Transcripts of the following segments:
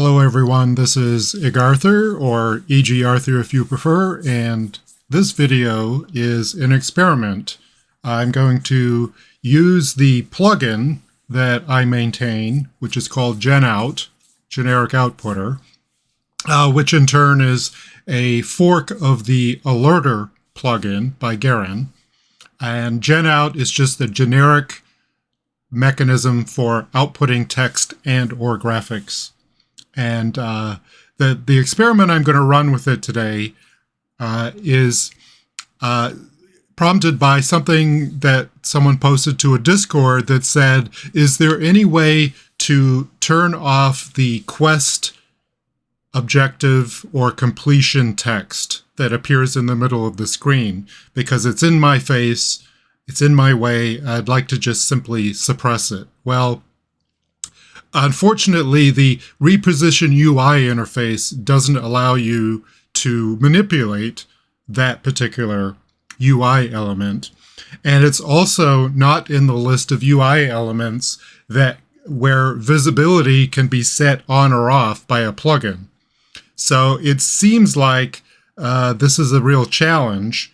Hello everyone, this is Ig Arthur, or E.G. Arthur if you prefer, and this video is an experiment. I'm going to use the plugin that I maintain, which is called GenOut, Generic Outputter, which in turn is a fork of the LOTRO plugin by Garen. And GenOut is just a generic mechanism for outputting text and or graphics. And the experiment I'm going to run with it today is prompted by something that someone posted to a Discord that said, is there any way to turn off the quest objective or completion text that appears in the middle of the screen? Because it's in my face, it's in my way, I'd like to just simply suppress it. Well, unfortunately, the reposition UI interface doesn't allow you to manipulate that particular UI element. And it's also not in the list of UI elements where visibility can be set on or off by a plugin. So it seems like this is a real challenge.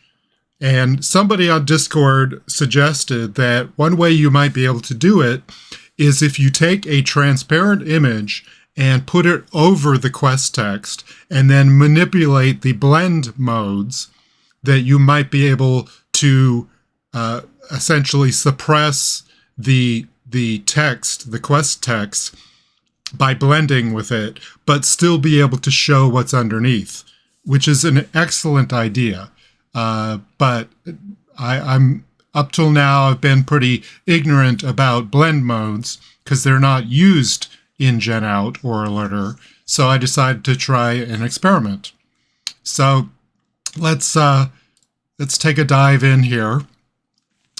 And somebody on Discord suggested that one way you might be able to do it is if you take a transparent image and put it over the quest text and then manipulate the blend modes, that you might be able to essentially suppress the text, the quest text, by blending with it, but still be able to show what's underneath, which is an excellent idea. But I'm up till now, I've been pretty ignorant about blend modes because they're not used in GenOut or LOTRO. So I decided to try an experiment. So let's take a dive in here.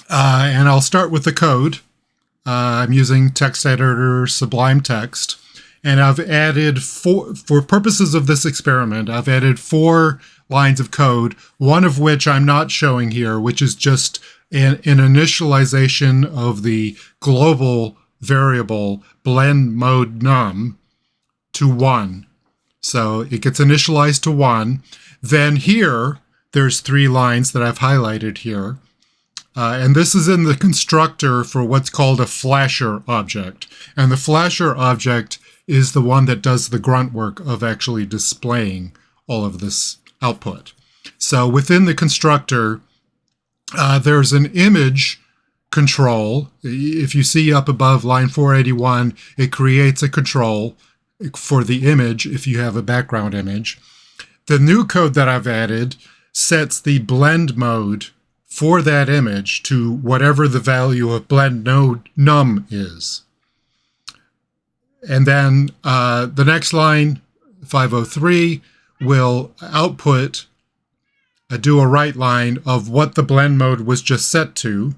And I'll start with the code. I'm using text editor Sublime Text. And I've added for purposes of this experiment, I've added 4 lines of code, one of which I'm not showing here, which is just an initialization of the global variable blend mode num to 1. So it gets initialized to 1. Then here, there's 3 lines that I've highlighted here. And this is in the constructor for what's called a flasher object. And the flasher object is the one that does the grunt work of actually displaying all of this output. So within the constructor, there's an image control. If you see up above line 481, it creates a control for the image if you have a background image. The new code that I've added sets the blend mode for that image to whatever the value of blend node num is. And then the next line, 503, will output do a write line of what the blend mode was just set to.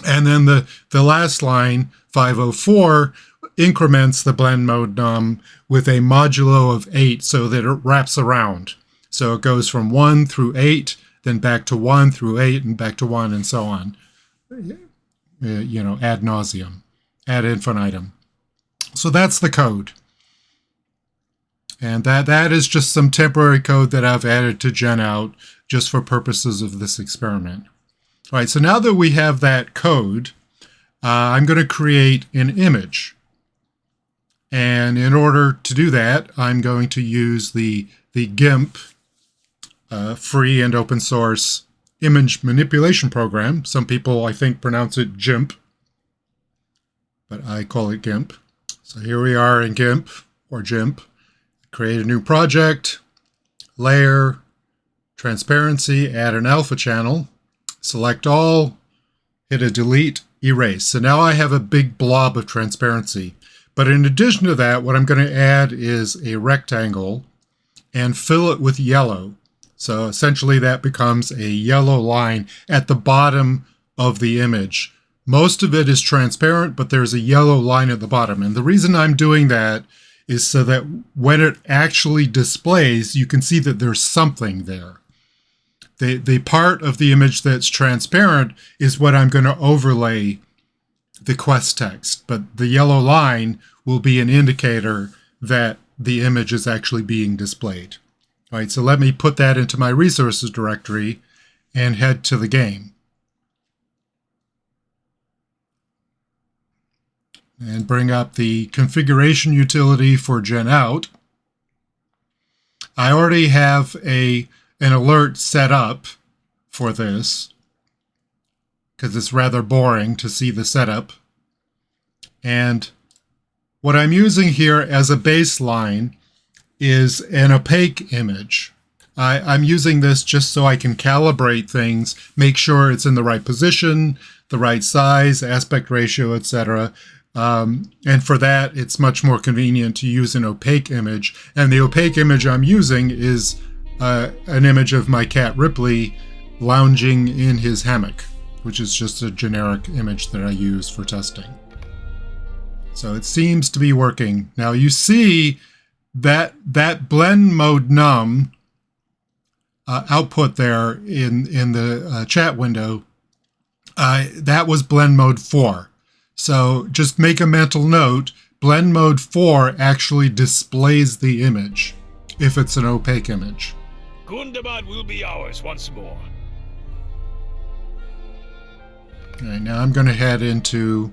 And then the last line, 504, increments the blend mode num with a modulo of 8 so that it wraps around. So it goes from 1 through 8, then back to 1 through 8, and back to 1, and so on. Ad nauseum, ad infinitum. So that's the code. And that is just some temporary code that I've added to GenOut just for purposes of this experiment. All right, so now that we have that code, I'm going to create an image. And in order to do that, I'm going to use the GIMP free and open source image manipulation program. Some people, I think, pronounce it GIMP, but I call it GIMP. So here we are in GIMP, or GIMP. Create a new project, layer, transparency, add an alpha channel, select all, hit a delete, erase. So now I have a big blob of transparency. But in addition to that, what I'm going to add is a rectangle and fill it with yellow. So essentially that becomes a yellow line at the bottom of the image. Most of it is transparent, but there's a yellow line at the bottom. And the reason I'm doing that is so that when it actually displays, you can see that there's something there. The part of the image that's transparent is what I'm going to overlay the quest text, but the yellow line will be an indicator that the image is actually being displayed. All right, so let me put that into my resources directory and head to the game. And bring up the configuration utility for GenOut. I already have an alert set up for this because it's rather boring to see the setup. And what I'm using here as a baseline is an opaque image. I'm using this just so I can calibrate things, make sure it's in the right position, the right size, aspect ratio, etc. And for that, it's much more convenient to use an opaque image. And the opaque image I'm using is an image of my cat Ripley lounging in his hammock, which is just a generic image that I use for testing. So it seems to be working. Now you see that blend mode num output there in the chat window, that was blend mode 4. So just make a mental note, blend mode 4 actually displays the image if it's an opaque image. Gundabad will be ours once more. All right, now I'm going to head into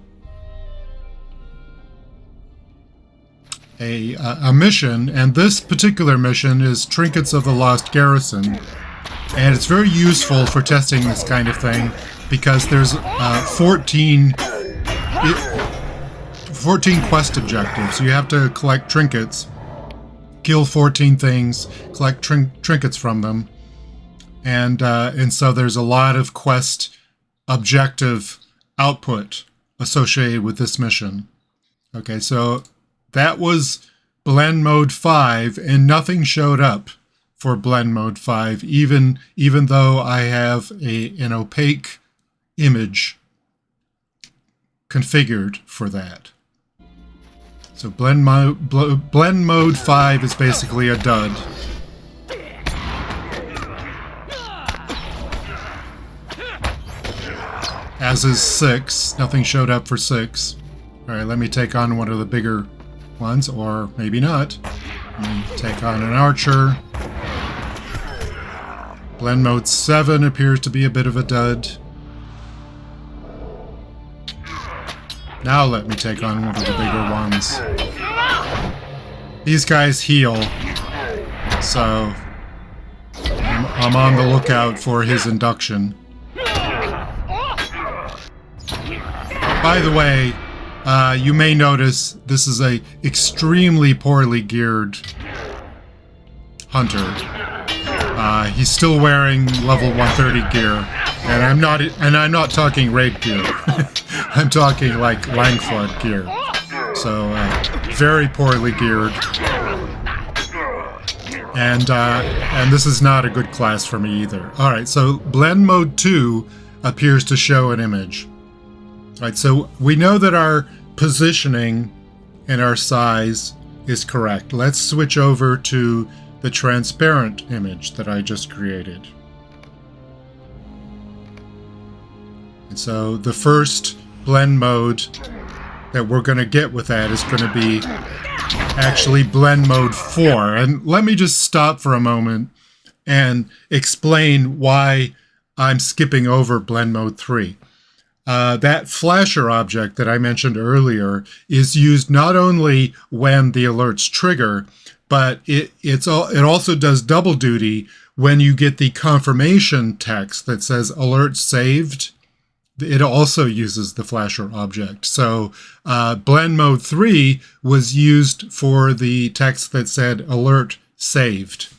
a mission, and this particular mission is Trinkets of the Lost Garrison, and it's very useful for testing this kind of thing because there's 14 quest objectives. You have to collect trinkets, kill 14 things, collect trinkets from them, and so there's a lot of quest objective output associated with this mission. Okay, so that was blend mode 5, and nothing showed up for blend mode 5, even though I have an opaque image configured for that. So blend mode 5 is basically a dud. As is 6. Nothing showed up for 6. All right, let me take on one of the bigger ones, or maybe not. Let me take on an archer. Blend mode 7 appears to be a bit of a dud. Now let me take on one of the bigger ones. These guys heal, so I'm on the lookout for his induction. By the way, you may notice this is a extremely poorly geared hunter. He's still wearing level 130 gear, and I'm not talking raid gear. I'm talking like Langflood gear. So very poorly geared, and this is not a good class for me either. All right, so blend mode 2 appears to show an image. All right, so we know that our positioning and our size is correct. Let's switch over to the transparent image that I just created. And so the first blend mode that we're going to get with that is going to be actually blend mode 4. And let me just stop for a moment and explain why I'm skipping over blend mode 3. That flasher object that I mentioned earlier is used not only when the alerts trigger, but it also does double duty when you get the confirmation text that says alert saved. It also uses the flasher object. So blend mode 3 was used for the text that said alert saved.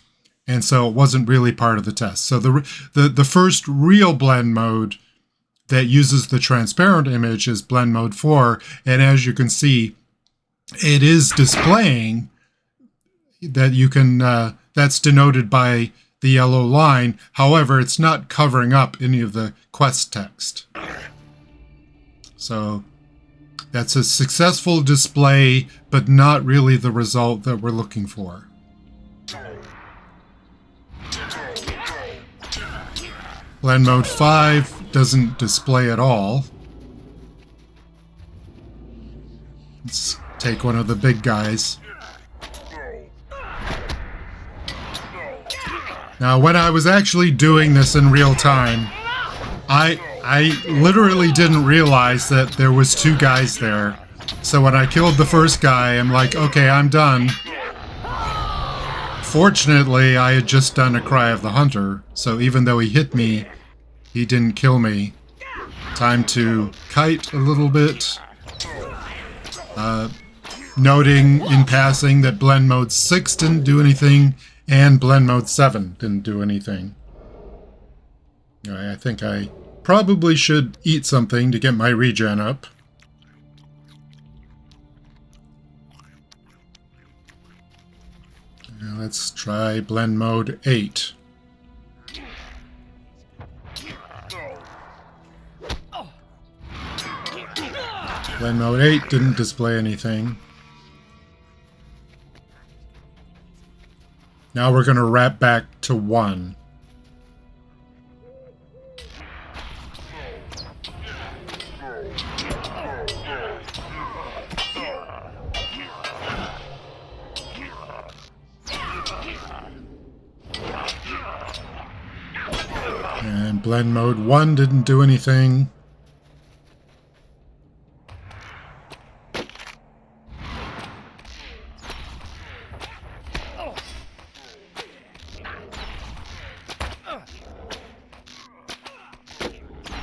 And so it wasn't really part of the test. So the first real blend mode that uses the transparent image is blend mode 4. And as you can see, it is displaying that you can, that's denoted by the yellow line. However, it's not covering up any of the quest text. So that's a successful display, but not really the result that we're looking for. Blend mode 5 doesn't display at all. Let's take one of the big guys. Now, when I was actually doing this in real time, I literally didn't realize that there was two guys there. So when I killed the first guy, I'm like, okay, I'm done. Fortunately, I had just done a Cry of the Hunter, so even though he hit me, he didn't kill me. Time to kite a little bit. Noting in passing that blend mode 6 didn't do anything, and blend mode 7 didn't do anything. I think I probably should eat something to get my regen up. Now let's try blend mode 8. Blend mode 8 didn't display anything. Now we're going to wrap back to 1. And blend mode 1 didn't do anything.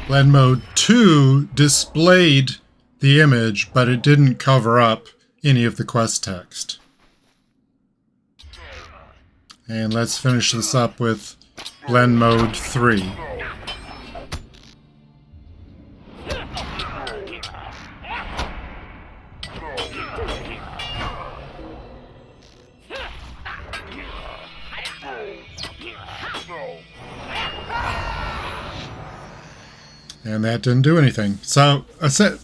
Blend mode 2 displayed the image, but it didn't cover up any of the quest text. And let's finish this up with blend mode 3. And that didn't do anything. So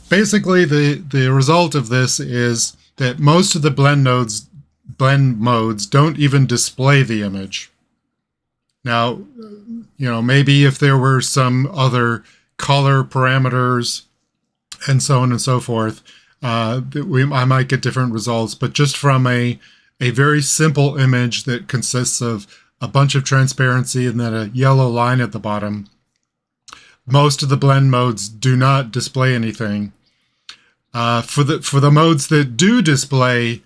basically the result of this is that most of the blend modes don't even display the image. Now, maybe if there were some other color parameters and so on and so forth, I might get different results. But just from a very simple image that consists of a bunch of transparency and then a yellow line at the bottom, most of the blend modes do not display anything. For the modes that do display,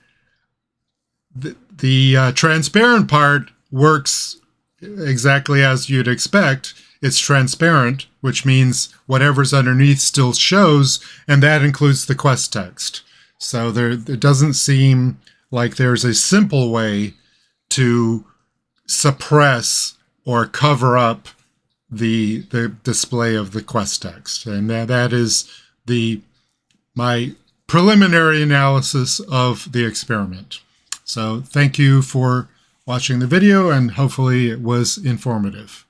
the transparent part works exactly as you'd expect. It's transparent, which means whatever's underneath still shows, and that includes the quest text. So it doesn't seem like there's a simple way to suppress or cover up the display of the quest text. And that is my preliminary analysis of the experiment. So thank you for watching the video, and hopefully it was informative.